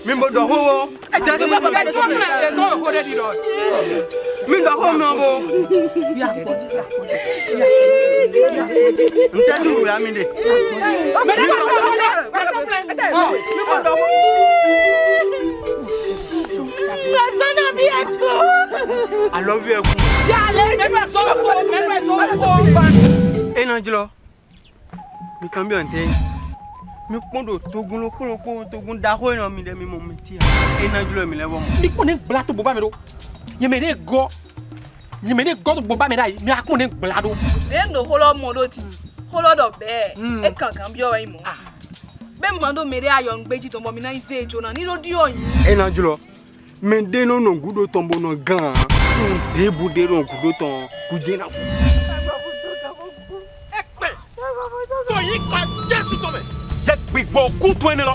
Mimbo do ho. Mindo ho mbo. Ntaju ya minde. I love you. Enangelo. Mi cambio ante. Mi kondo togun togun da ho na mi de mi mo meti. Enangelo mi lewo mo. Mi konen blato boba me do. Yemene go to boba me dai. Mi akonen blado. Endo holo modo ti. Holo do be. E kankan bi o yin mo. Be mo do mere ayo ngbeji to mo mi na ife ejo na ni lo di oyin. Enangelo. Mende no gudo tombo no gan. So debu de no gudo ton kuje na. To yi ka Jesu to me. Je gbigbo ku to ene lo.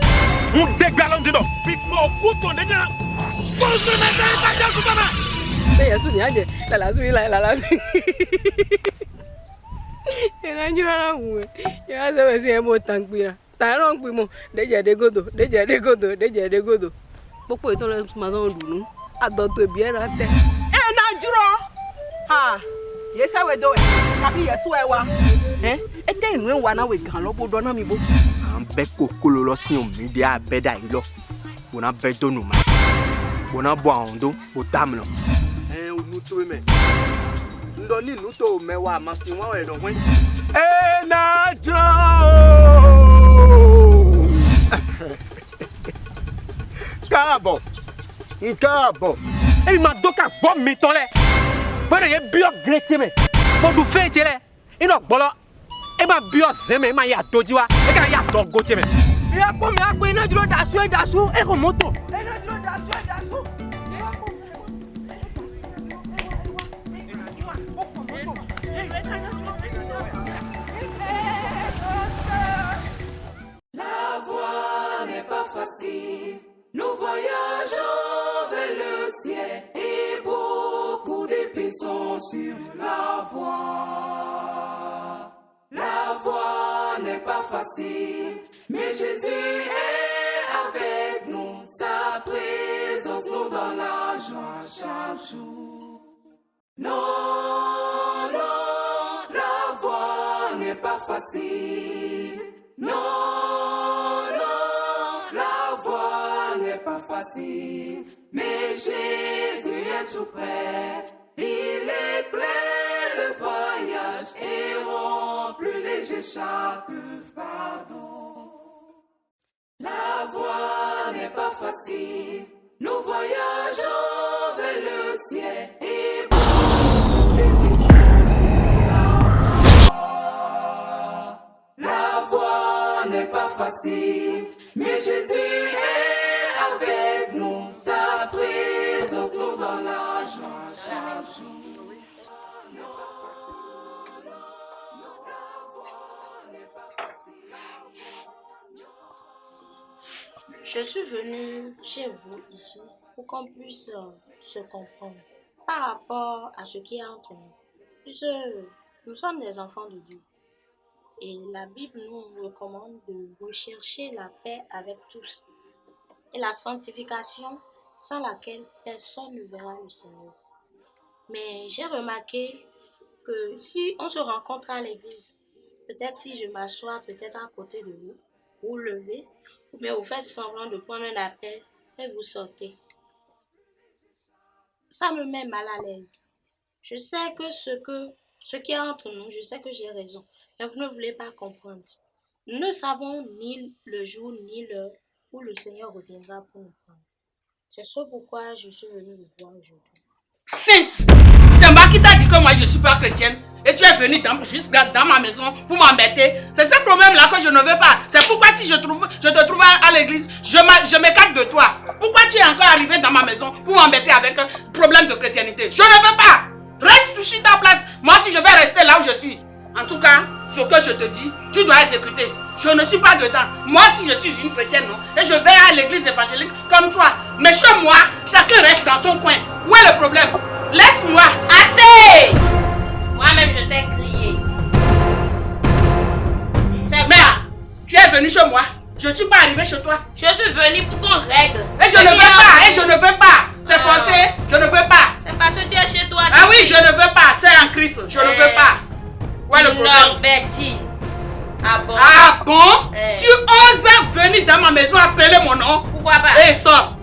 Un degbalon de do. Gbigbo ku to de na. Ko so na ka Jesu to me. Be Yesu ni anje. La la. Ena njira na wu. Ya se we si e mo tankpira. Ta ro npi mo. Deje de godo. Popo ito le ma so dunu. Adoto ebi era te. Na juro. Ha. Yesa we do e. Kabi Yesu e wa. Ete inu wa na we gan lo bodo na mi bo. An be kokolo lo si o mi de abeda yi lo. Bona be donu ma. Bona bo ahondo o damlo. Unu to me. Ndo ni nu to mewa masi won e do wen. Enangelo. Cabo. E ma doka bom mi tole. Bere ye bio grete me. Mo du fe jele. Ino gbolo. E ma bio zeme ma ya dojiwa. E ka ya dogo je me. Ya ko mi agbe Enangelo dasu. E ko moto. Enangelo dasu. La voie n'est pas facile. Nous voyageons vers le ciel et beaucoup d'épées sont sur la voie. La voie n'est pas facile, mais Jésus est avec nous. Sa présence nous donne la joie chaque jour. Non, la voie n'est pas facile. Non, la voie n'est pas facile, mais Jésus est tout près. Il éclaire le voyage et rend plus léger chaque fardeau. La voie n'est pas facile, nous voyageons vers le ciel et beaucoup d'épées sont sur la voie. La voie n'est pas facile, mais Jésus est avec nous. Sa présence nous donne la joie chaque jour. Je suis venue chez vous ici pour qu'on puisse se comprendre par rapport à ce qui est entre nous. Puisque nous sommes des enfants de Dieu. Et la Bible nous recommande de rechercher la paix avec tous et la sanctification sans laquelle personne ne verra le Seigneur. Mais j'ai remarqué que si on se rencontre à l'église, peut-être si je m'assois peut-être à côté de vous, vous levez, mais vous faites semblant de prendre un appel et vous sortez. Ça me met mal à l'aise. Je sais que ce qui est entre nous, je sais que j'ai raison, mais vous ne voulez pas comprendre. Nous ne savons ni le jour ni l'heure où le Seigneur reviendra pour nous prendre. C'est ce pourquoi je suis venue vous voir aujourd'hui. Sainte, c'est moi qui t'a dit que moi je ne suis pas chrétienne et tu es venue jusqu'à dans ma maison pour m'embêter. C'est ce problème-là que je ne veux pas. C'est pourquoi si je te trouve à l'église, je m'écarte de toi. Pourquoi tu es encore arrivé dans ma maison pour m'embêter avec un problème de chrétienté? Je ne veux pas. Reste sur ta place. Moi si je vais rester là où je suis. En tout cas, ce que je te dis, tu dois exécuter. Je ne suis pas dedans. Moi, si je suis une chrétienne, non, et je vais à l'église évangélique comme toi. Mais chez moi, chacun reste dans son coin. Où est le problème? Laisse-moi. Assez! Moi-même, je sais crier. C'est Mais quoi? tu es venu chez moi. Je ne suis pas arrivé chez toi. Je suis venue pour qu'on règle. Et je ne veux pas. Et je ne veux pas. C'est forcé. Je ne veux pas. C'est parce que tu es chez toi. Ah oui, je ne veux pas. C'est en Christ. Je ne veux pas. Où est le problème? Non, Betty. Ah bon? Ah bon? Tu oses venir dans ma maison appeler mon nom? Pourquoi pas? Et sors.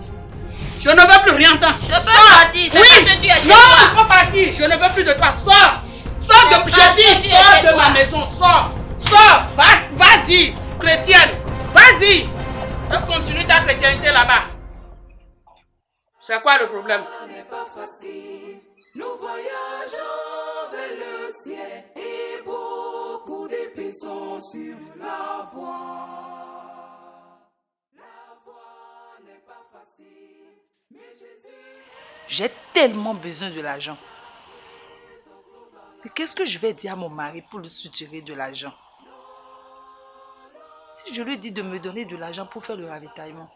Je ne veux plus rien entendre. Je peux sortir. C'est parce que tu es chez non, toi. il faut partir. Je ne veux plus de toi. Sors. Sors de, sors de ma maison. Sors. Sors. Vas-y, chrétienne. Vas-y. Et continue ta chrétienté là-bas. C'est quoi le problème? N'est pas facile. Nous voyageons vers le ciel et beaucoup d'épées sont sur la voie. La voie n'est pas facile, mais Jésus. J'ai tellement besoin de l'argent. Mais qu'est-ce que je vais dire à mon mari pour lui soutirer de l'argent? Si je lui dis de me donner de l'argent pour faire le ravitaillement,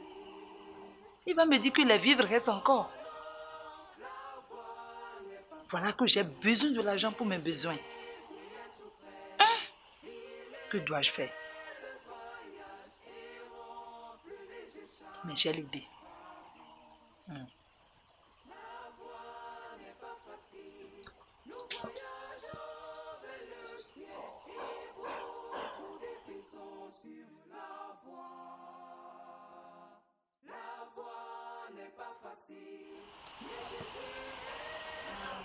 il va me dire que les vivres restent encore. Voilà que j'ai besoin de l'argent pour mes besoins. Que dois-je faire? Mais j'ai l'idée.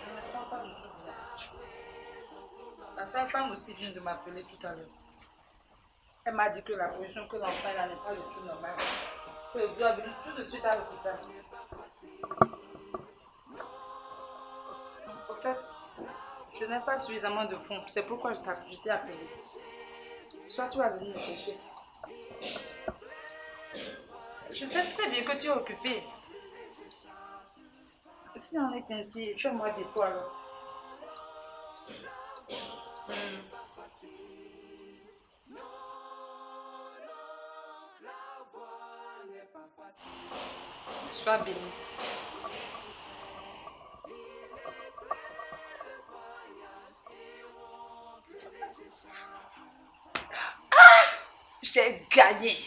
Je ne sens pas du tout bien. La sage-femme aussi vient de m'appeler tout à l'heure. Elle m'a dit que la position que l'enfant n'a n'est pas du tout normale. Que je dois venir tout de suite à l'hôpital. Au fait, je n'ai pas suffisamment de fonds. C'est pourquoi je t'ai appelé. Soit tu vas venir me chercher. Je sais très bien que tu es occupé. Si on est ainsi, fais-moi des poils. Sois béni. J'ai gagné.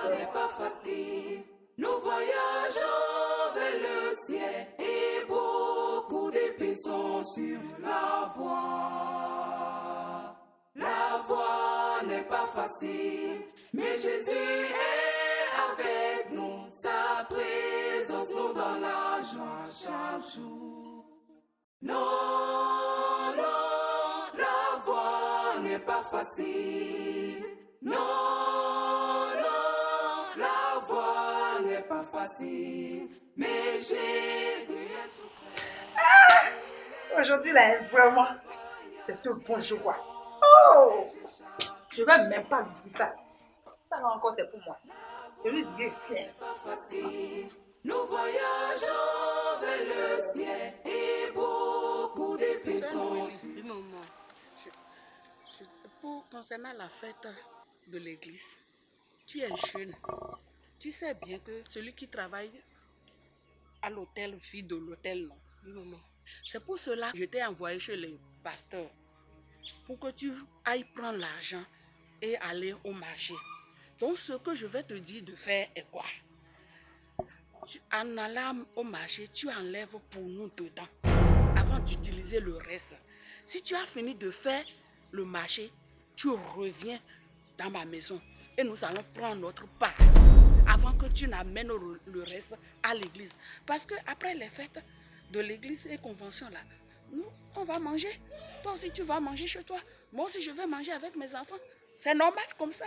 N'est pas facile. Nous voyageons vers le ciel et beaucoup d'épées sont sur la voie. La voie n'est pas facile, mais Jésus est avec nous. Sa présence nous donne la joie chaque jour. Non, non, la voie n'est pas facile. Non, non, la voie n'est pas facile, mais Jésus est tout près. Aujourd'hui, là, vraiment, c'est un bon jour. Oh! Je ne vais même pas lui dire ça. Ça, là encore, c'est pour moi. Je lui dirai rien. Pas facile. Nous voyageons vers le ciel et beaucoup d'épées sont sur. Oui, maman. Concernant la fête de l'église, tu es jeune. Tu sais bien que celui qui travaille à l'hôtel vit de l'hôtel, non? Oui, maman. C'est pour cela que je t'ai envoyé chez les pasteurs pour que tu ailles prendre l'argent et aller au marché. Donc, ce que je vais te dire de faire est quoi? En allant au marché, tu enlèves pour nous dedans avant d'utiliser le reste. Si tu as fini de faire le marché, tu reviens dans ma maison et nous allons prendre notre part avant que tu n'amènes le reste à l'église. Parce que après les fêtes de l'église et conventions là, nous, on va manger. Toi aussi, tu vas manger chez toi. Moi aussi, je vais manger avec mes enfants. C'est normal comme ça.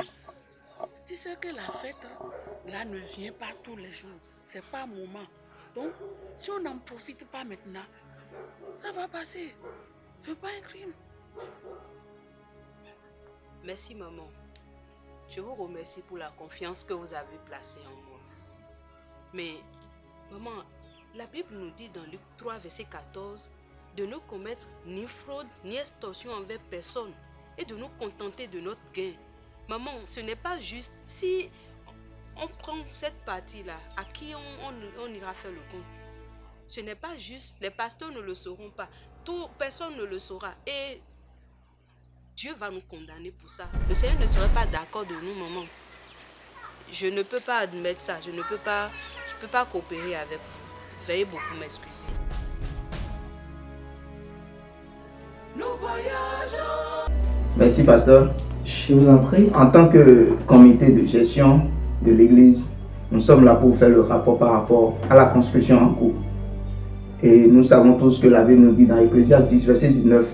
Tu sais que la fête là ne vient pas tous les jours. C'est pas un moment. Donc, si on n'en profite pas maintenant, ça va passer. C'est pas un crime. Merci maman. Je vous remercie pour la confiance que vous avez placée en moi. Mais maman, la Bible nous dit dans Luc 3, verset 14, de ne commettre ni fraude ni extorsion envers personne et de nous contenter de notre gain. Maman, ce n'est pas juste. Si on prend cette partie-là, à qui on ira faire le compte? Ce n'est pas juste. Les pasteurs ne le sauront pas. Personne ne le saura. Et Dieu va nous condamner pour ça. Le Seigneur ne serait pas d'accord de nous, maman. Je ne peux pas admettre ça. Je ne peux pas coopérer avec vous. Veuillez beaucoup m'excuser. Nous voyageons. Merci, pasteur. Je vous en prie. En tant que comité de gestion de l'église, nous sommes là pour faire le rapport par rapport à la construction en cours. Et nous savons tous que la Bible nous dit dans Ecclésiaste 10, verset 19,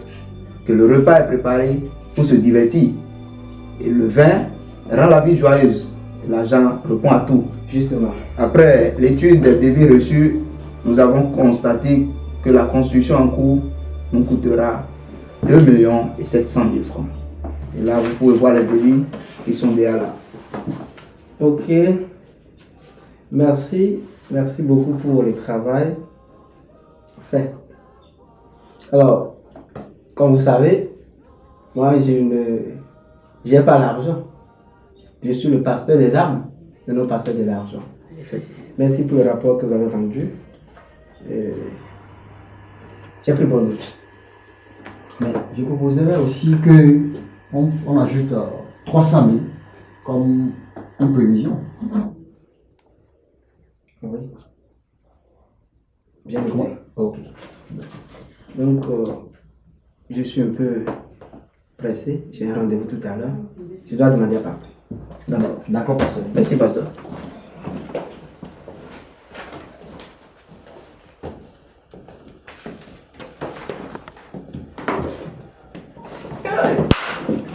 que le repas est préparé pour se divertir. Et le vin rend la vie joyeuse. L'argent répond à tout. Justement. Après l'étude des débits reçus, nous avons constaté que la construction en cours nous coûtera 2 700 000 francs. Et là, vous pouvez voir les débits qui sont déjà là. Ok. Merci. Merci beaucoup pour le travail fait. Alors, comme vous savez, moi, je n'ai pas l'argent. Je suis le pasteur des âmes, et non pasteur de l'argent. Merci pour le rapport que vous avez rendu. J'ai pris bonne note. Mais je proposerais aussi qu'on ajoute 300 000 comme une prévision. Oui. Bien noté. Ok. Donc, je suis un peu pressé. J'ai un rendez-vous tout à l'heure. Je dois demander à partir. D'accord. D'accord, pasteur. Merci, pasteur.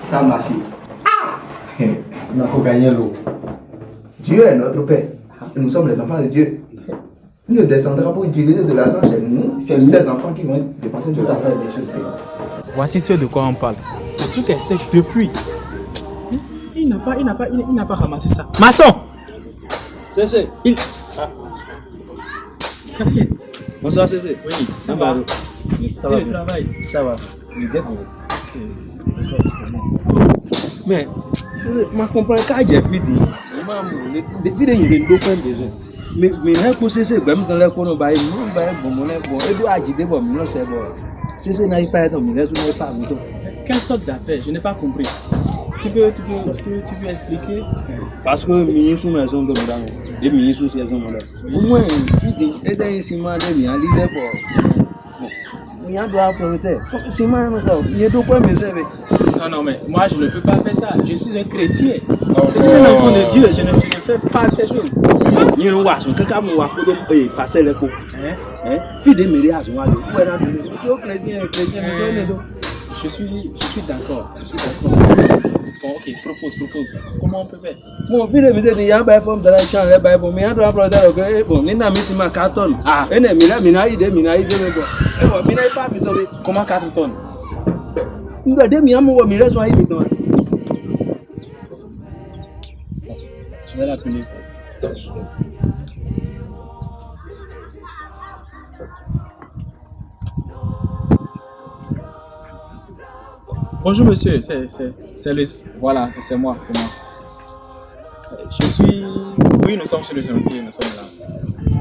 Ça a marché. On a gagné l'eau. Dieu est notre Père. Nous sommes les enfants de Dieu. Il ne descendra pour utiliser de l'argent chez nous. C'est ces enfants qui vont dépenser tout à fait des choses. Voici ce de quoi on parle. Le truc est sec depuis. Il n'a pas ramassé ça. Maçon! Cécé. Capitaine. Bonsoir Cécé. Oui, ça va. Ça va. Le travail. Ça va. Mais, je comprends quand j'ai vu dit. Depuis qu'il y a deux points déjà. Mais Cécé, même dans les coins, bon, et doit agiter, bon, non, c'est bon. Cécé n'a pas été, mais n'est pas. Quelle sorte d'affaire? Je n'ai pas compris. Tu peux expliquer? Parce que mes sous maison de madame, et mes sous saison madame. Au moins, et d'un ciment de mien, l'idée pour. Mien doit profiter. Ciment encore, il y a deux points mais j'avais. Non, mais moi je ne peux pas faire ça. Je suis un chrétien. Je suis un enfant de Dieu. Je ne fais pas ces choses. Il y a un oiseau, quelqu'un m'a passé les coups. Fille de mariage, moi, je suis d'accord. Bon, ok, propose. Comment on peut faire? Mon fils me dit qu'il y a un forme de la chambre, mais il y a un problème de bon, il n'a mis ma carton. Ah, et mina idée, bon. Et bon, mina pas mis tomber. Comment 4 tonnes? Nous avons mis un mot, mais laisse-moi y mettre. Je vais l'appeler. Bonjour monsieur, voilà, c'est moi. Oui, nous sommes sur le chantier, nous sommes là.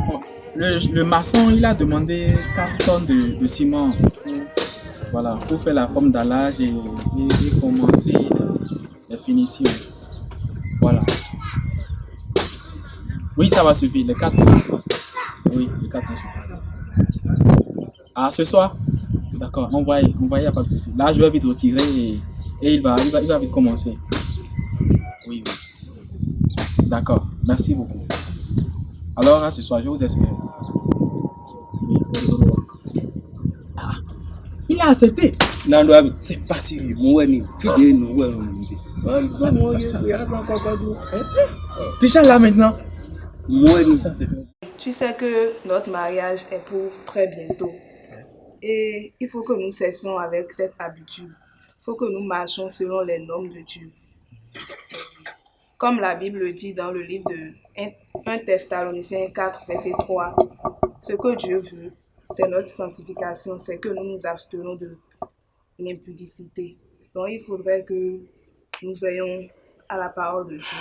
Bon, le maçon, il a demandé 4 tonnes de ciment pour faire la forme d'allage et commencer les finitions. Voilà. Oui, ça va suffire, les 4 tonnes. Oui, les 4 tonnes suffisent. Ah, ce soir? D'accord, on va y a pas de souci. Là, je vais vite retirer et il va vite commencer. Oui. D'accord, merci beaucoup. Alors, à ce soir, je vous espère. Oui, il a accepté. Non, c'est pas sérieux. Déjà là maintenant. Tu sais que notre mariage est pour très bientôt. Et il faut que nous cessions avec cette habitude. Il faut que nous marchions selon les normes de Dieu. Comme la Bible dit dans le livre de 1 Thessaloniciens 4, verset 3, ce que Dieu veut, c'est notre sanctification, c'est que nous nous abstenons de l'impudicité. Donc il faudrait que nous veillons à la parole de Dieu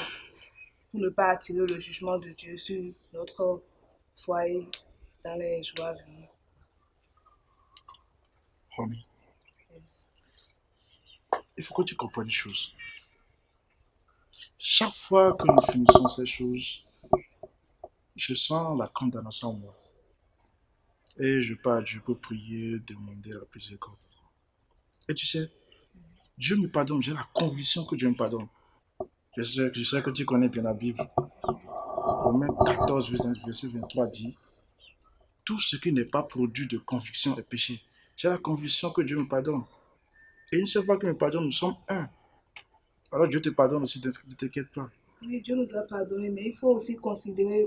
pour ne pas attirer le jugement de Dieu sur notre foyer dans les jours à venir. Romy, il faut que tu comprennes une chose. Chaque fois que nous finissons ces choses, je sens la condamnation en moi. Et je pars à Dieu pour prier, demander la miséricorde. Et tu sais, Dieu me pardonne, j'ai la conviction que Dieu me pardonne. Je sais que tu connais bien la Bible. Romains 14, verset 23 dit, tout ce qui n'est pas produit de conviction est péché. J'ai la conviction que Dieu me pardonne. Et une seule fois qu'il me pardonne, nous sommes un. Alors Dieu te pardonne aussi, ne t'inquiète pas. Oui, Dieu nous a pardonné, mais il faut aussi considérer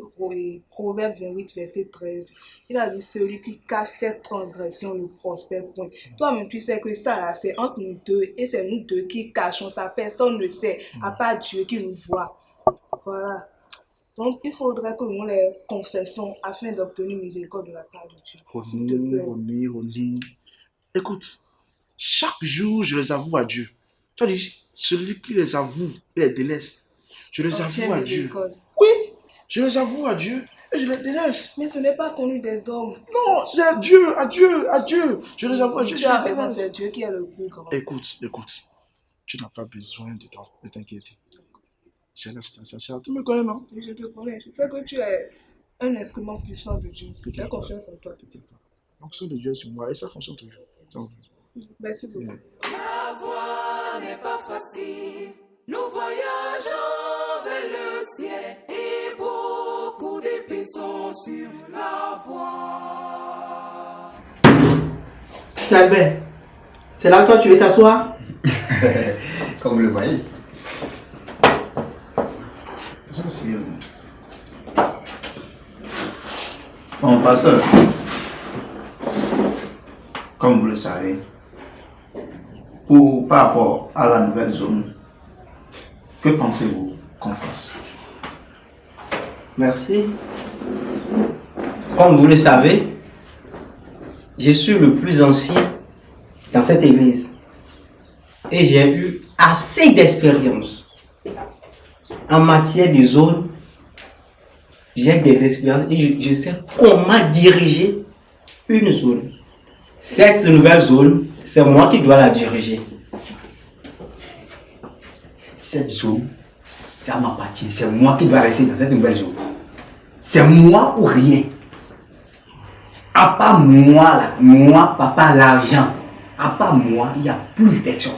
Proverbe 28, verset 13. Il a dit, celui qui cache cette transgression ne prospère point. Toi-même, tu sais que ça, là, c'est entre nous deux, et c'est nous deux qui cachons ça. Personne ne sait, à part Dieu qui nous voit. Voilà. Donc, il faudrait que nous les confessons afin d'obtenir miséricorde de la part de Dieu. Roni. Écoute, chaque jour, je les avoue à Dieu. Toi, dis, celui qui les avoue, il les délaisse. Je les avoue à Dieu. Oui, je les avoue à Dieu et je les délaisse. Mais ce n'est pas connu des hommes. Non, c'est à Dieu. Je les avoue à Dieu. Tu as raison, c'est Dieu qui est le plus grand. Écoute, tu n'as pas besoin de t'inquiéter. C'est la situation. Tu me connais, non? Oui, je te connais. Je sais que tu es un instrument puissant de Dieu. J'ai confiance en toi. La fonction de Dieu est sur moi et ça fonctionne toujours. Donc, merci beaucoup. La voie n'est pas facile. Nous voyageons vers le ciel et beaucoup d'épées sont sur la voie. Albert, c'est là que toi tu veux t'asseoir? Comme vous le voyez. Bon, pasteur, comme vous le savez, par rapport à la nouvelle zone, que pensez-vous qu'on fasse? Merci. Comme vous le savez, je suis le plus ancien dans cette église et j'ai eu assez d'expérience en matière de zone. J'ai des expériences et je sais comment diriger une zone. Cette nouvelle zone, c'est moi qui dois la diriger. Cette zone, ça m'appartient. C'est moi qui dois rester dans cette nouvelle zone. C'est moi ou rien. À part moi, là, moi, papa, l'argent. À part moi, il n'y a plus personne.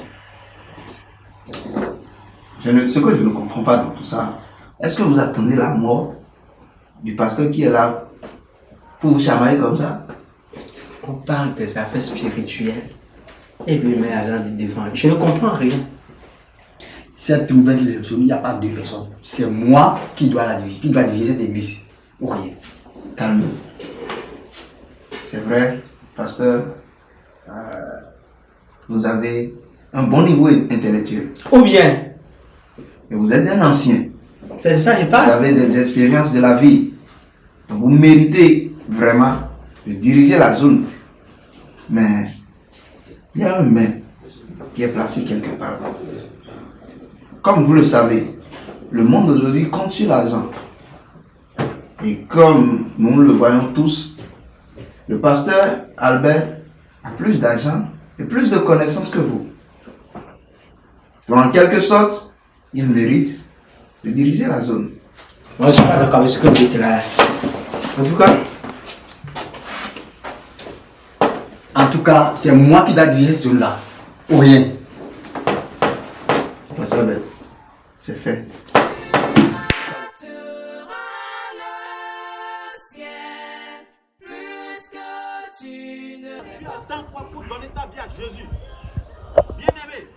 Ce que je ne comprends pas dans tout ça, est-ce que vous attendez la mort du pasteur qui est là pour vous chamailler comme ça? On parle des affaires spirituelles et lui met à l'ordre devant. Je ne comprends rien. Cette nouvelle élection, il n'y a pas deux personnes. C'est moi qui dois la diriger, qui dois diriger cette église. Ou rien. Calme. C'est vrai, pasteur, vous avez un bon niveau intellectuel. Ou bien, et vous êtes un ancien. C'est ça, je parle. Vous avez des expériences de la vie. Donc vous méritez vraiment de diriger la zone. Mais il y a un mais qui est placé quelque part. Comme vous le savez, le monde aujourd'hui compte sur l'argent. Et comme nous le voyons tous, le pasteur Albert a plus d'argent et plus de connaissances que vous. Donc en quelque sorte, il mérite de diriger la zone. Moi, je suis pas d'accord avec ce que vous dites là. En tout cas, c'est moi qui dois diriger cette zone-là. Ou rien. Pasteur Albert, c'est fait. Attends quoi pour donner ta vie à Jésus? Bien-aimé,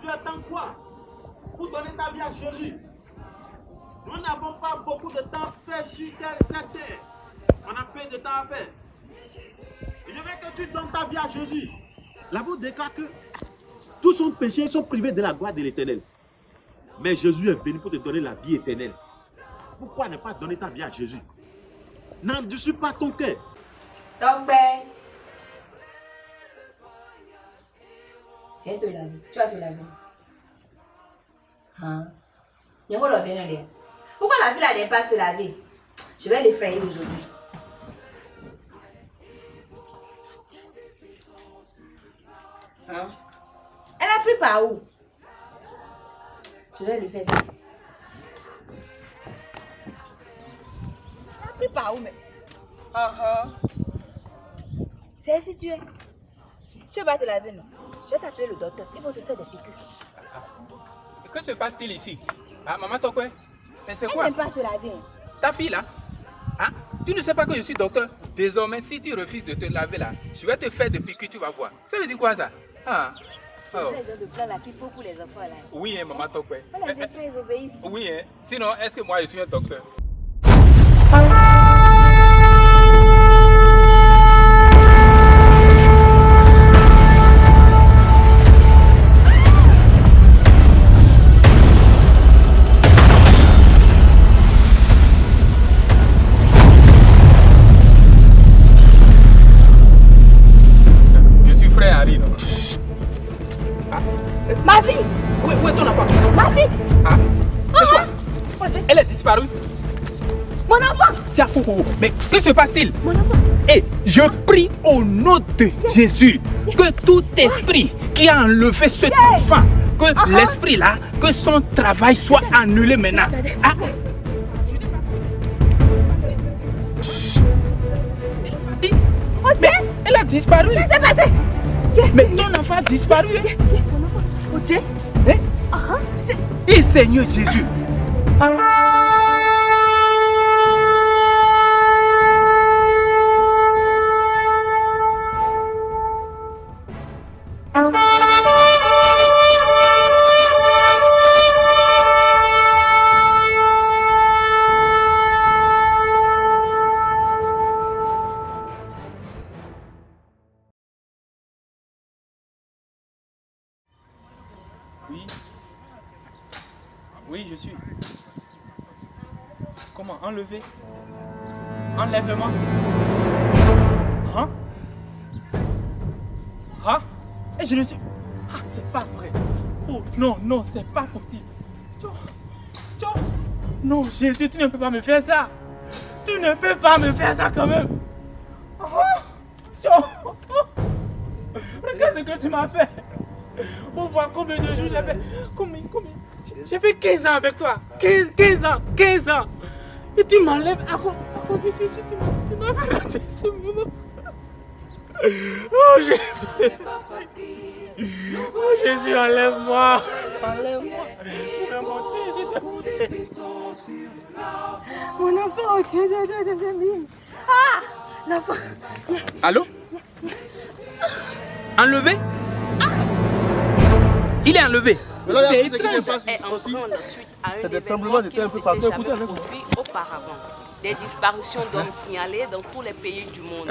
tu attends quoi pour donner ta vie à Jésus? Nous n'avons pas beaucoup de temps à faire sur cette terre. On a peu de temps à faire. Je veux que tu donnes ta vie à Jésus. La Bible déclare que tous sont péchés, ils sont privés de la gloire de l'Éternel. Mais Jésus est venu pour te donner la vie éternelle. Pourquoi ne pas donner ta vie à Jésus? N'endurcis pas ton cœur. Donc, viens te laver. Tu vas te laver. Hein? Pourquoi la fille n'allait pas se laver? Je vais l'effrayer aujourd'hui. Hein? Elle a pris par où? Je vais lui faire ça. Elle a pris par où, mais? C'est si tu es. Tu vas te laver, non? Je vais t'appeler le docteur. Ils vont te faire des piqûres. Que se passe-t-il ici? Ah, maman Tokwe, mais c'est quoi? Elle n'aime pas se laver. Ta fille là? Hein? Tu ne sais pas que je suis docteur? Désormais, si tu refuses de te laver là, je vais te faire des piqûres, tu vas voir. Ça veut dire quoi ça? Ah. C'est le genre de plan là qu'il faut pour les enfants là. Oui, hein, maman Tokwe. Les enfants, ils obéissent. Oui, hein. Sinon, est-ce que moi je suis un docteur? Ma fille! Où est ton enfant? Ma fille! Ah? C'est quoi? Elle est disparue. Mon enfant! Tiens, mais que se passe-t-il? Mon enfant! Et je prie au nom de Jésus que tout esprit qui a enlevé cet enfant, que l'esprit là, que son travail soit annulé maintenant. Ah? Mais elle a disparu. Qu'est-ce qui s'est passé? Mais ton enfant a disparu. Ok. Et Seigneur Jésus. Oui, je suis. Comment? Enlever? Enlèvement? Hein? Hein? Et je ne suis... Ah, c'est pas vrai. Oh non, non, c'est pas possible. Non, Jésus, tu ne peux pas me faire ça. Tu ne peux pas me faire ça quand même. Regarde ce que tu m'as fait. Pour voir combien de jours j'ai fait. Combien? J'ai fait 15 ans avec toi. 15 ans. Et tu m'enlèves à cause de Jésus. Tu m'as fait rater ce moment. Oh Jésus. Oh Jésus, enlève-moi. Mon enfant, ah, l'enfant. Allô? Enlevé? Il est enlevé. C'est étrange. C'est des tremblements de terre un peu partout. Auparavant, des disparitions d'hommes signalées dans tous les pays du monde,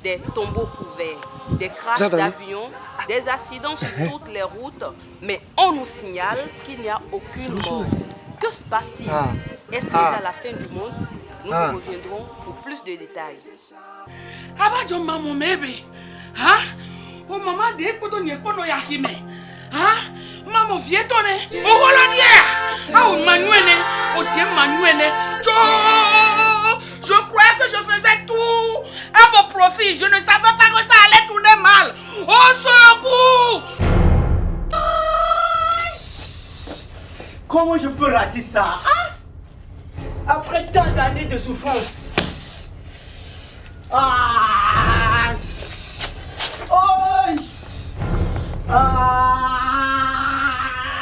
des tombeaux couverts, des crashs d'avions, des accidents sur toutes les routes, mais on nous signale qu'il n'y a aucune mort. Que se passe-t-il? Est-ce déjà la fin du monde? Nous vous reviendrons pour plus de détails. Abajo maman bébé. Hein? Oh maman de koto ni kono ya hime. Hein? Maman viens tonner. Oh Hollandia. Ah oh Manuel. Oh Dieu Manuel. Je croyais que je faisais tout à mon profit. Je ne savais pas que ça allait tourner mal. Au secours! Comment je peux rater ça? Après tant d'années de souffrance.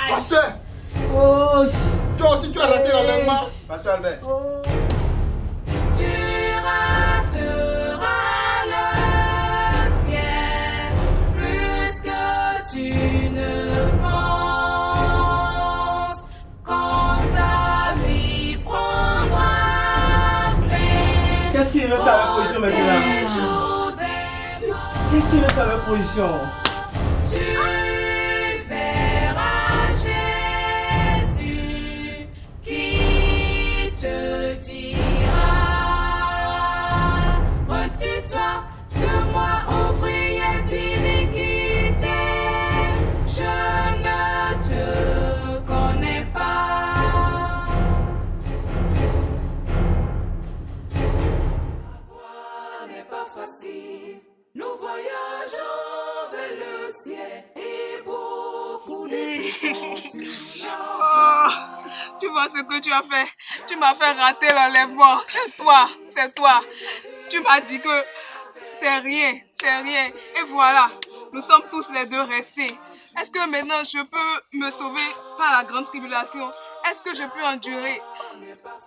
Pasteur! Toi aussi tu as raté l'enlèvement. Pasteur Albert. Tu rateras le ciel plus que tu ne penses quand ta vie prendra fin. Qu'est-ce qu'il veut faire la position maintenant? Qu'est-ce qu'il veut faire la position? Tu verras Jésus qui te dira retire-toi Oh, tu vois ce que tu as fait? Tu m'as fait rater l'enlèvement. C'est toi. Tu m'as dit que c'est rien. Et voilà, nous sommes tous les deux restés. Est-ce que maintenant je peux me sauver par la grande tribulation? Est-ce que je peux endurer?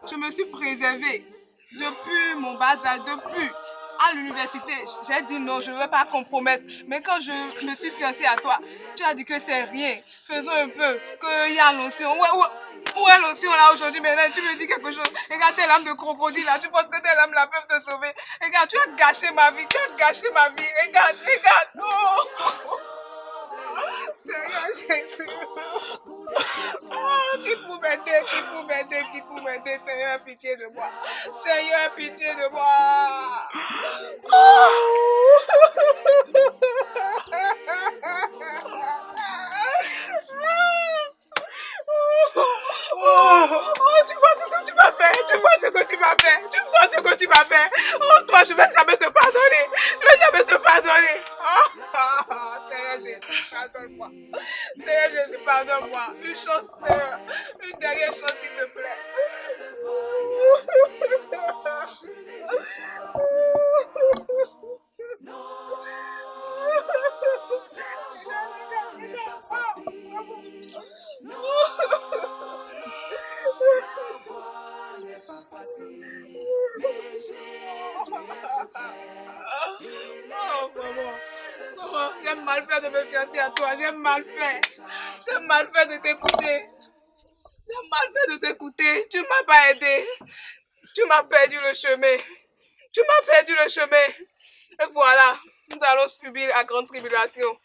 Je me suis préservée depuis mon bas âge, depuis à l'université. J'ai dit non, je ne vais pas compromettre. Mais quand je me suis fiancée à toi, tu as dit que c'est rien. Faisons un peu, qu'il y a l'onction. Où est l'onction là aujourd'hui? Maintenant, tu me dis quelque chose. Regarde tes lames de crocodile là. Tu penses que tes lames là peuvent te sauver? Regarde, tu as gâché ma vie. Regarde. Oh. Seigneur Jésus. Oh, qui peut m'aider, Seigneur, pitié de moi. Oh, tu vois ce que tu m'as fait. Oh, toi, je vais jamais te pardonner. Seigneur Jésus, pardonne-moi. Une dernière chance, s'il te plaît. Maman, j'ai mal fait de me fiancer à toi, j'ai mal fait de t'écouter. Tu m'as pas aidé. Tu m'as perdu le chemin. Et voilà, nous allons subir la grande tribulation.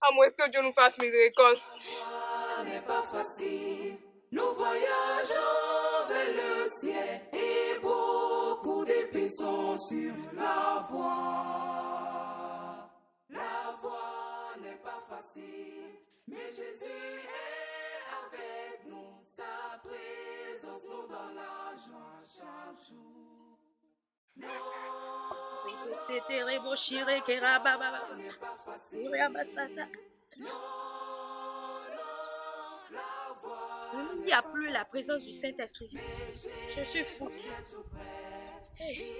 À moins que Dieu nous fasse miséricorde. N'est pas facile. Nous voyageons vers le ciel et beaucoup d'épées sont sur la voie. La voie n'est pas facile, mais Jésus est avec nous. Sa présence nous donne la joie chaque jour. Il n'y a plus la présence du Saint-Esprit. Je suis foutue. Hey.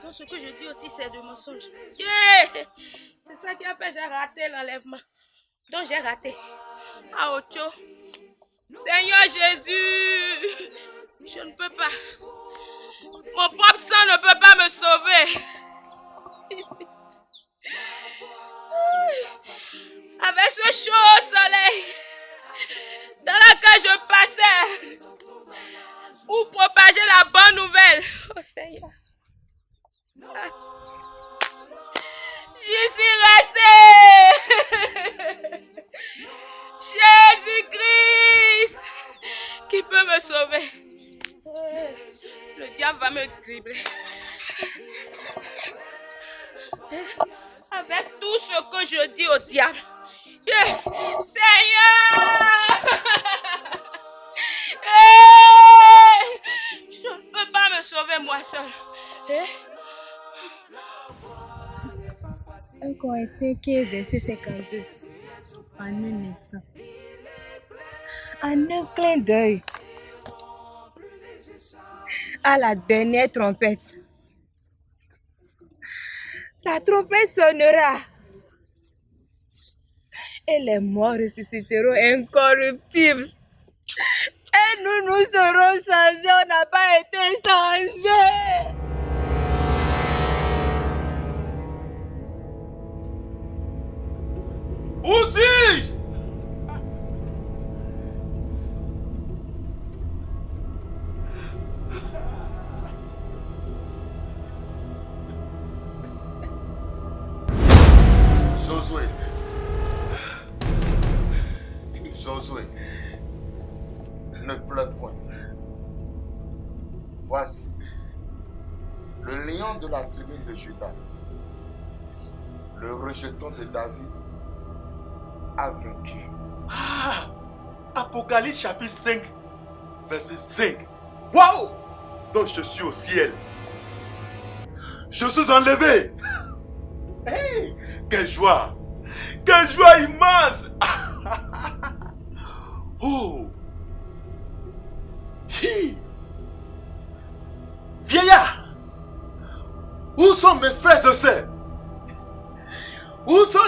Tout ce que je dis aussi, c'est de mensonges. Yeah! C'est ça qui a fait que j'ai raté l'enlèvement. Donc j'ai raté. Ah, Ocho. Seigneur Jésus, je ne peux pas. Mon propre sang ne peut pas me sauver. Avec ce chaud soleil dans lequel je passais pour propager la bonne nouvelle. Oh Seigneur. J'y suis restée. Jésus-Christ qui peut me sauver. Le diable va me dribbler. Avec tout ce que je dis au diable. Seigneur! Je ne peux pas me sauver moi seul. 1 Corinthiens 15, verset 52. En un instant. En un clin d'œil. À la dernière trompette. La trompette sonnera. Et les morts ressusciteront incorruptibles. Et nous serons changés. On n'a pas été changés. Où suis-je? Josué, ne pleure point. Voici, le lion de la tribu de Juda, le rejeton de David, a vaincu. Ah, Apocalypse chapitre 5, verset 5. Waouh! Donc je suis au ciel. Je suis enlevé. Hey, quelle joie! Quelle joie immense! Où sont mes frères et sœurs? Où sont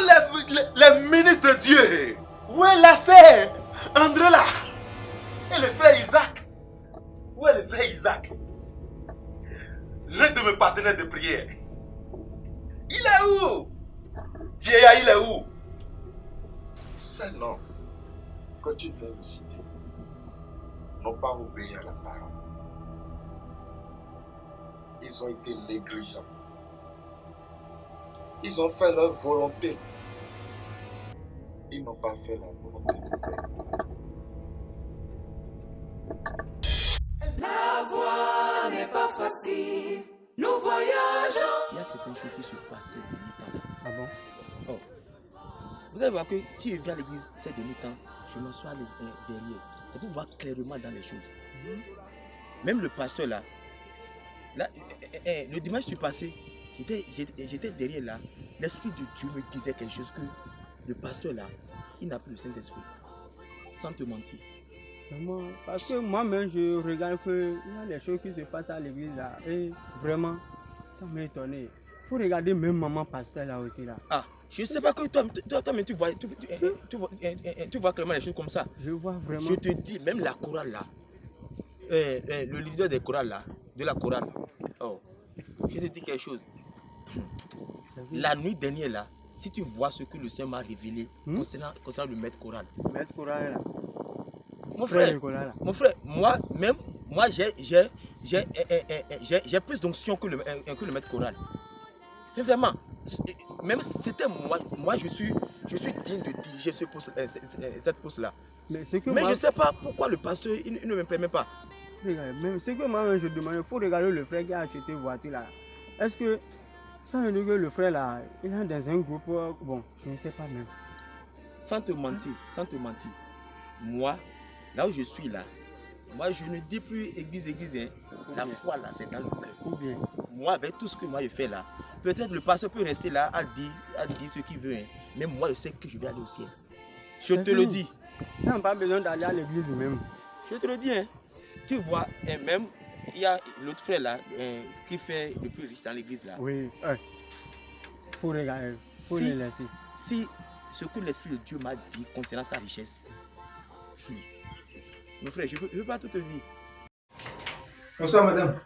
les ministres de Dieu? Où est la sœur Andréla? Et le frère Isaac? Où est le frère Isaac? L'un de mes partenaires de prière. Il est où? Vieillard, il est où? Ces noms que tu viens de citer n'ont pas obéi à la parole. Ils ont été négligents. Ils ont fait leur volonté. Ils n'ont pas fait la volonté de Père. La voie n'est pas facile. Nous voyageons. Il y a certaines choses qui se passent ces derniers temps. Ah bon? Oh. Vous allez voir que si je viens à l'église ces derniers temps, je m'assois derrière. C'est pour voir clairement dans les choses. Même le pasteur là, le dimanche passé, j'étais derrière là. L'Esprit de Dieu me disait quelque chose que le pasteur là, il n'a plus le Saint-Esprit. Sans te mentir. Vraiment, parce que moi-même, je regarde qu'il y a des choses qui se passent à l'église là. Et vraiment, ça m'a étonné. Il faut regarder même maman pasteur là aussi là. Ah, je ne sais pas que toi mais tu vois clairement les choses comme ça. Je vois vraiment. Je te dis, même la chorale là, le leader des chorales là, de la chorale. Oh, je te dis quelque chose. La nuit dernière là, si tu vois ce que le Seigneur m'a révélé concernant le maître choral. Maître choral là. Mon frère, moi j'ai plus d'onction que le maître choral. Sincèrement, même si c'était moi je suis digne de diriger cette poste là. Mais je ne sais pas pourquoi le pasteur il ne me permet pas. Regarde, même ce que moi je demande, il faut regarder le frère qui a acheté une voiture là. Est-ce que ça veut dire que le frère là, il est dans un groupe, bon, je ne sais pas même. Sans te mentir, moi, là où je suis là, moi je ne dis plus église, hein. La foi là, c'est dans le cœur. Ou bien. Moi, avec tout ce que moi je fais là, peut-être le pasteur peut rester là à dire ce qu'il veut, hein. Mais moi je sais que je vais aller au ciel. Je te le dis. Ça n'a pas besoin d'aller à l'église même. Je te le dis, hein. Tu vois, et même, il y a l'autre frère là, qui fait le plus riche dans l'église là. Oui, faut regarder, faut les laisser. Si ce que l'Esprit de Dieu m'a dit concernant sa richesse, mon frère, je ne veux pas tout te dire. Bonsoir madame.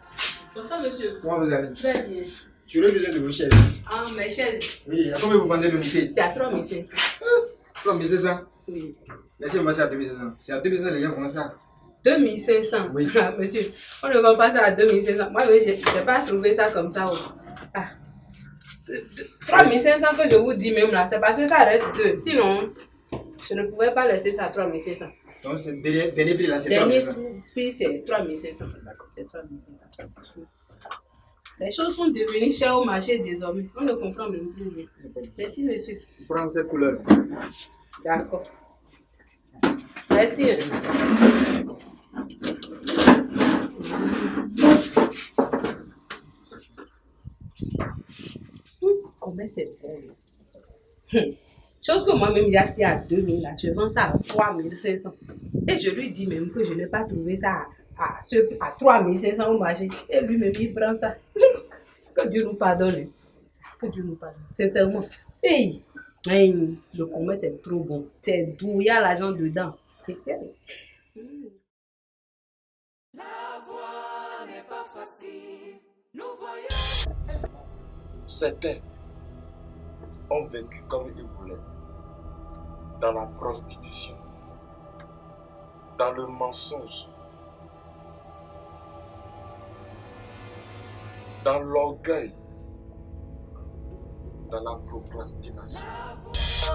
Bonsoir monsieur. Comment vous allez? Très bien. J'aurais besoin de vos chaises. Ah, mes chaises. Oui, à combien vous vendez le bouquet? C'est à 3500. 3500? Oui. Laissez-moi ça à 2500. C'est à 2500 les gens font ça. 2500? Oui. Ah, monsieur, on ne vend pas ça à 2500. Moi, je n'ai pas trouvé ça comme ça. Ah. 3500 que je vous dis même là, c'est parce que ça reste 2. Sinon, je ne pouvais pas laisser ça à 3500. Donc, c'est dernier prix là, c'est 3500. Dernier prix, c'est 3500. D'accord, c'est 3500. Les choses sont devenues chères au marché désormais. On ne comprend même plus. Merci, monsieur. Prends cette couleur. D'accord. Merci. Combien c'est bon. Chose que moi-même j'ai acheté à 2000, là, je vends ça à 3500. Et je lui dis même que je n'ai pas trouvé ça à 3500 au marché. Et lui-même, il prend ça. Que Dieu nous pardonne. Que Dieu nous pardonne. Sincèrement. Hey, le commerce c'est trop bon. C'est doux, il y a l'argent dedans. La voie n'est pas facile. Nous voyons. Certains ont vécu comme ils voulaient, dans la prostitution, dans le mensonge, dans l'orgueil, dans la procrastination.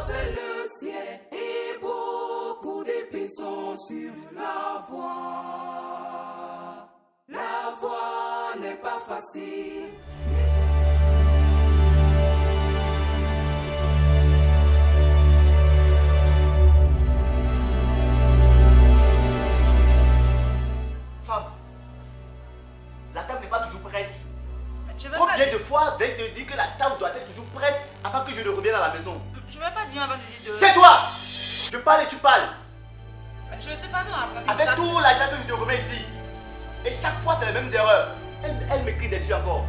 Vers le ciel et beaucoup d'épées sont sur la voie. La voie n'est pas facile. Femme, la table n'est pas toujours prête. Combien de fois vais-je te dire que la table doit être toujours prête afin que je ne revienne à la maison? Je ne vais pas dire avant de dire de... Tais-toi! Je parle et tu parles. Je ne sais pas dans la pratique. Avec tout l'argent que je te remets ici. Et chaque fois, c'est les mêmes erreurs. Elle m'écrit dessus encore.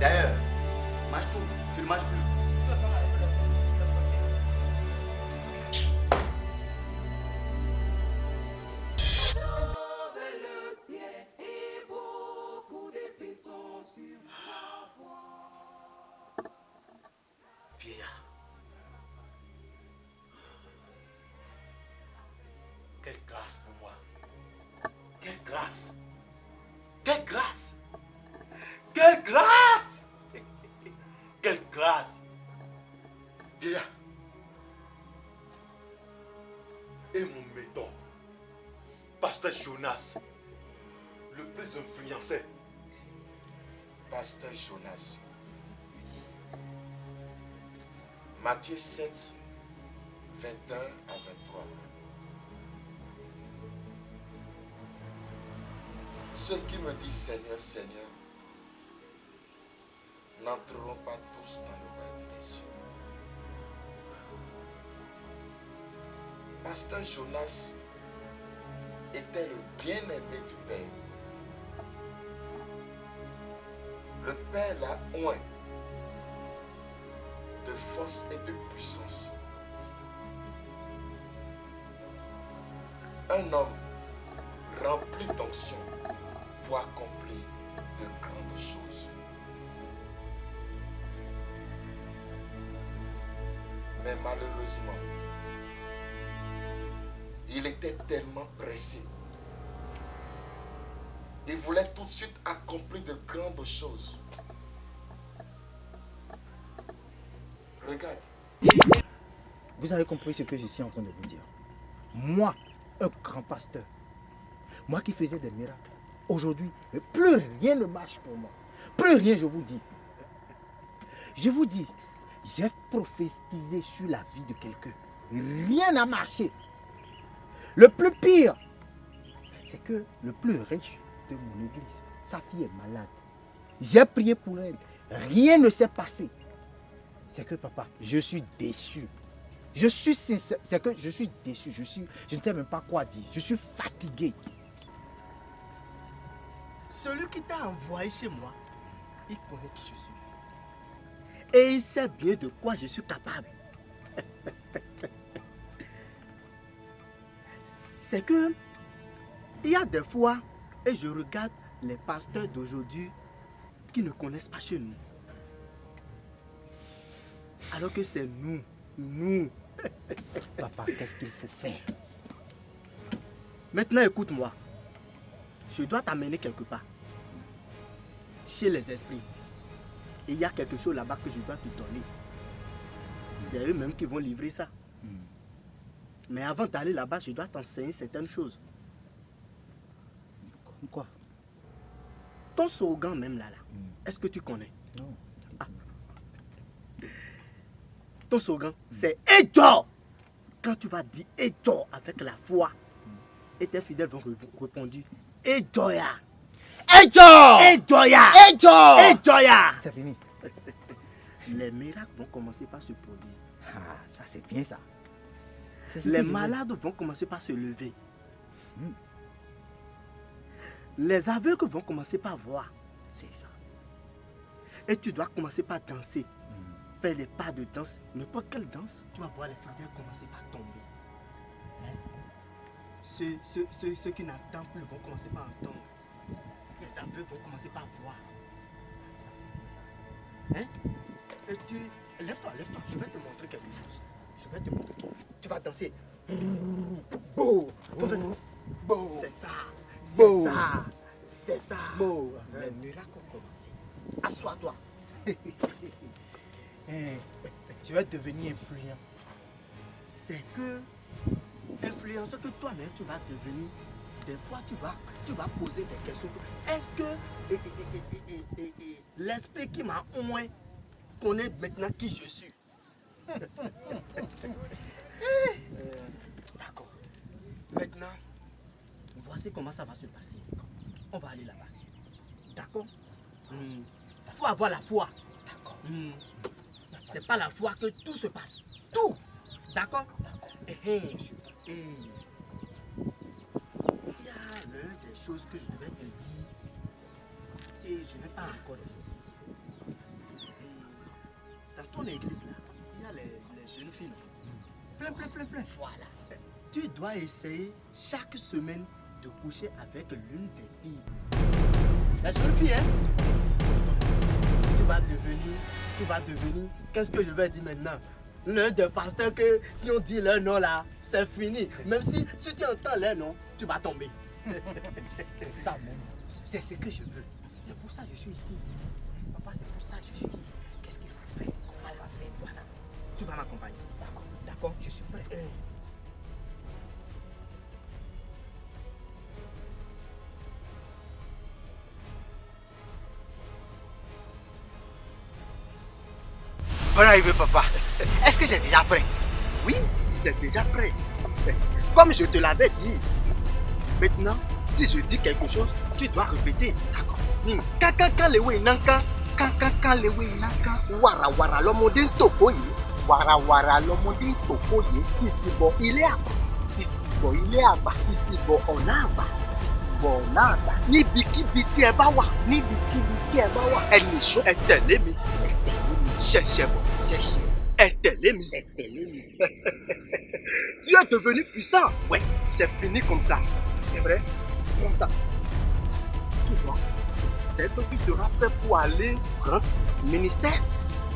D'ailleurs, Mange tout. Je ne mange plus. Si tu veux pas m'arrêter la scène, je vais forcer. Vers le ciel et beaucoup d'épées sont sur la voie. Vieillard. Quelle grâce pour moi. Quelle grâce. Quelle grâce. Quelle grâce. Quelle grâce. Vieillard. Et mon méthode. Pasteur Jonas, le plus influencé. Pasteur Jonas. Matthieu 7, 21 à 23. Ceux qui me disent Seigneur, Seigneur, n'entreront pas tous dans le royaume des cieux. Pasteur Jonas était le bien-aimé du Père. Le Père l'a oint de force et de puissance. Un homme rempli d'onction pour accomplir de grandes choses. Mais malheureusement, il était tellement pressé. Il voulait tout de suite accomplir de grandes choses. Regarde. Vous avez compris ce que je suis en train de vous dire. Moi, un grand pasteur, moi qui faisais des miracles, aujourd'hui, plus rien ne marche pour moi. Plus rien, je vous dis. Je vous dis, j'ai prophétisé sur la vie de quelqu'un. Rien n'a marché. Le plus pire, c'est que le plus riche de mon église, sa fille est malade. J'ai prié pour elle. Rien ne s'est passé. C'est que papa, je suis déçu. Je suis sincère. C'est que je suis déçu. Je ne sais même pas quoi dire. Je suis fatigué. Celui qui t'a envoyé chez moi, il connaît qui je suis. Et il sait bien de quoi je suis capable. C'est que il y a des fois, et je regarde les pasteurs d'aujourd'hui qui ne connaissent pas chez nous. Alors que c'est nous. Papa, qu'est-ce qu'il faut faire? Maintenant, écoute-moi. Je dois t'amener quelque part. Chez les esprits. Et il y a quelque chose là-bas que je dois te donner. C'est eux-mêmes qui vont livrer ça. Mais avant d'aller là-bas, je dois t'enseigner certaines choses. Quoi? Ton slogan même là. Est-ce que tu connais? Non. Ton slogan, c'est Ejo. Quand tu vas dire Ejo avec la foi, et tes fidèles vont répondre Ejoya. Ejo! Ejoya! Ejo! Ejoya! C'est fini. Les miracles vont commencer par se produire. Ah, ça c'est bien ça. Les malades vont commencer par se lever. Les aveugles vont commencer par voir. C'est ça. Et tu dois commencer par danser. Faire les pas de danse. N'importe quelle danse, tu vas voir les fidèles commencer par tomber. Ceux qui n'entendent plus vont commencer par entendre. Les aveugles vont commencer par voir. Et tu... Lève-toi, je vais te montrer quelque chose. Tu vas danser. C'est ça. C'est ça. Les miracles ont commencé. Assois-toi. Je vais devenir influent. C'est que influenceur que toi-même tu vas devenir. Des fois tu vas poser des questions. Est-ce que l'esprit qui m'a au moins connaît maintenant qui je suis? D'accord. Maintenant, voici comment ça va se passer. On va aller là-bas. D'accord? Il faut avoir la foi. D'accord. C'est pas la foi que tout se passe. Tout. D'accord? Il y a l'une des choses que je devais te dire et je n'ai pas encore dit. ton église là, il y a les jeunes filles. Plein. Voilà. Tu dois essayer chaque semaine de coucher avec l'une des filles. La jeune fille, hein? Tu vas devenir, qu'est-ce que je vais dire maintenant? L'un des pasteurs que si on dit leur nom là, c'est fini. Même si tu entends leur nom, tu vas tomber. C'est ça même. C'est ce que je veux. C'est pour ça que je suis ici. Papa, c'est pour ça que je suis ici. Qu'est-ce qu'il faut faire? Comment on va faire? Voilà. Tu vas m'accompagner. D'accord, je suis prêt. Bonne arrivée, papa. Est-ce que c'est déjà prêt? Oui, c'est déjà prêt. Comme je te l'avais dit. Maintenant, si je dis quelque chose, tu dois répéter. D'accord. Kaka lewe nanka. Kaka lewe nanka. Wara wara l'omodin tokoye. Wara wara l'omodin tokoye. Sisi bo il est à bas. Sisi bo il est à bas. Sisi bo on a bas. Sisi bo on a bas. Ni biki biti e bawa. Ni biki biti e bawa. Ẹni ṣó ẹ tẹ̀lé mi. Cherchez bon, cherchez. Est-elle. Tu es devenu puissant. Ouais, c'est fini comme ça. C'est vrai? Comme ça. Tu vois, dès que tu seras prêt pour aller au ministère,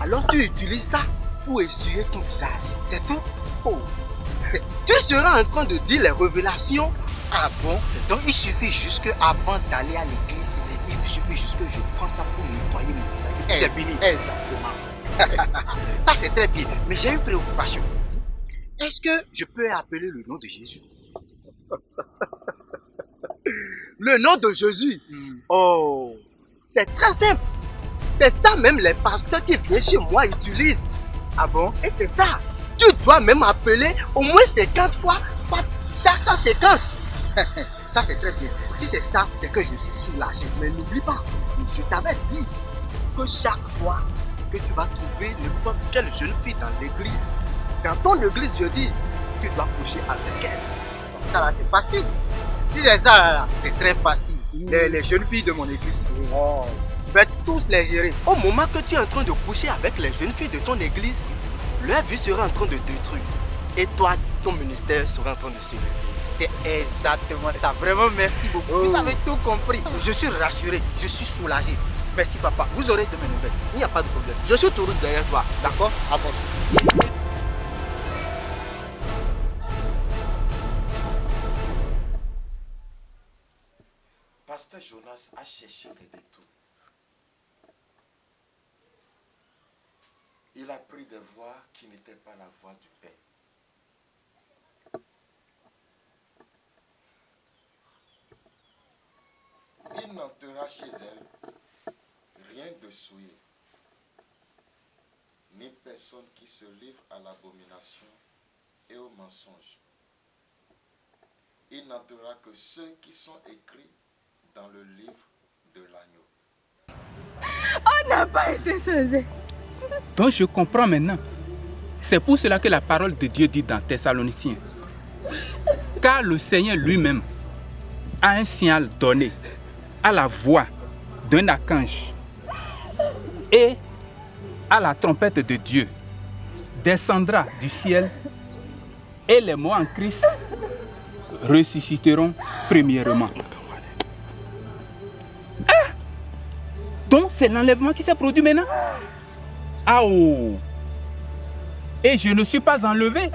alors tu utilises ça pour essuyer ton visage. C'est tout. Oh. Tu seras en train de dire les révélations. Ah bon? Donc il suffit juste qu'avant d'aller à l'église, il suffit juste que je prends ça pour nettoyer mon visage. C'est fini. Exactement. Ça c'est très bien, mais j'ai une préoccupation. Est-ce que je peux appeler le nom de Jésus? Le nom de Jésus? Oh, c'est très simple. C'est ça même les pasteurs qui viennent chez moi utilisent. Ah bon? Et c'est ça. Tu dois même appeler au moins 50 fois par chaque séquence. Ça c'est très bien. Si c'est ça, c'est que je suis soulagé. Mais n'oublie pas, je t'avais dit que chaque fois que tu vas trouver n'importe quelle jeune fille dans l'église, dans ton église, je dis, tu dois coucher avec elle. Ça là, c'est facile. Si c'est ça là, c'est très facile. Les jeunes filles de mon église, je vais tous les gérer. Au moment que tu es en train de coucher avec les jeunes filles de ton église, leur vie sera en train de détruire. Et toi, ton ministère sera en train de se lever. C'est exactement ça. Vraiment, merci beaucoup. Vous avez tout compris. Je suis rassuré, je suis soulagé. Merci papa, vous aurez de mes nouvelles. Il n'y a pas de problème. Je suis toujours derrière toi, d'accord? Avance. Pasteur Jonas a cherché des détours. Il a pris des voies qui n'étaient pas la voie du Père. Il n'entrera chez elle rien de souillé, ni personne qui se livre à l'abomination et au mensonge. Il n'entrera que ceux qui sont écrits dans le livre de l'agneau. On n'a pas été changé. Donc je comprends maintenant. C'est pour cela que la parole de Dieu dit dans Thessaloniciens. Car le Seigneur lui-même a un signal donné à la voix d'un archange et à la trompette de Dieu descendra du ciel et les morts en Christ ressusciteront premièrement. Ah! Donc c'est l'enlèvement qui s'est produit maintenant. Ah oh! Et je ne suis pas enlevé.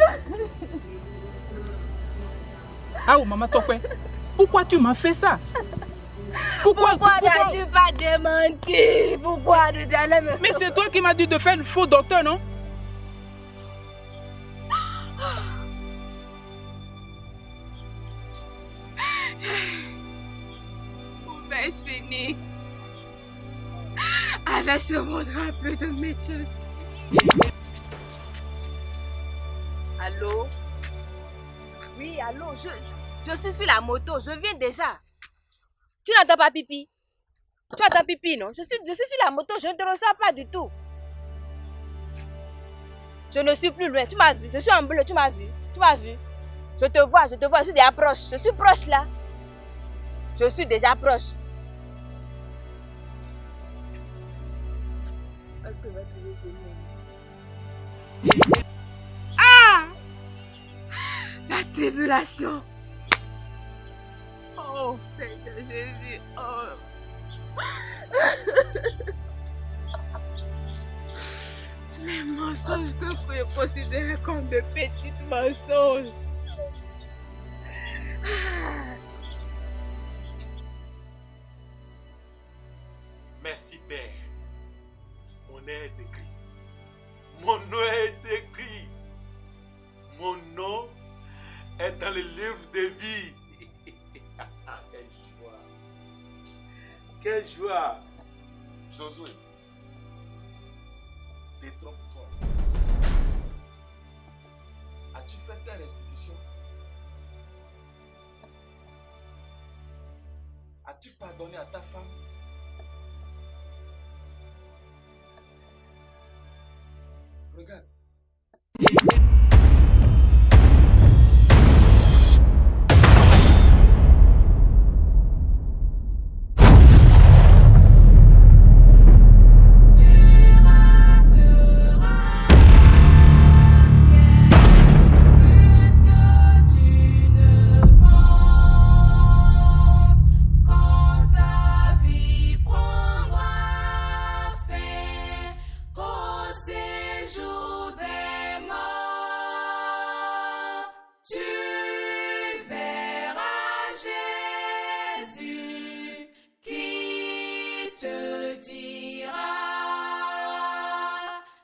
Ah oh, maman Tokwe, pourquoi tu m'as fait ça? Pourquoi n'as-tu pas démenti? Pourquoi tu allais me... Mais c'est toi qui m'as dit de faire le faux docteur, non? Où vais-je finir? Avec ce monde rempli de méchanceté. Allô? Oui, allô, je suis sur la moto, je viens déjà. Tu n'entends pas pipi? Tu entends pipi, non? Je suis sur la moto, je ne te reçois pas du tout. Je ne suis plus loin, tu m'as vu, je suis en bleu, tu m'as vu, Je te vois, je suis déjà proche, je suis proche là. Je suis déjà proche. Est-ce que je vais trouver Zélie? Ah! La tribulation. Oh, Seigneur Jésus. Oh. Les mensonges que vous pouvez considérer comme de petits mensonges. Merci Père. Mon nom est écrit. Mon nom est écrit. Mon nom est dans le livre de vie. Quelle joie. Quelle joie. Josué, détrompe-toi. As-tu fait ta restitution? As-tu pardonné à ta femme? Regarde.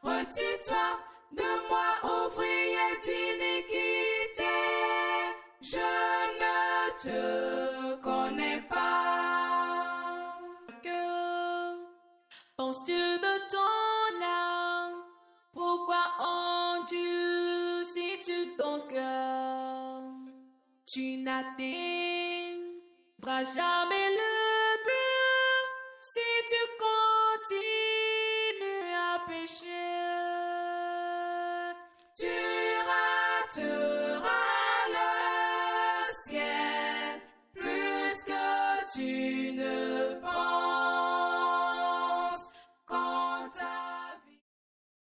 Retire-toi de moi, ouvrier d'iniquité. Je ne te connais pas. Que penses-tu de ton âme? Pourquoi endurcis-tu ton cœur? Tu n'atteindras jamais le but si tu continues à pécher. Tu rateras le ciel plus que tu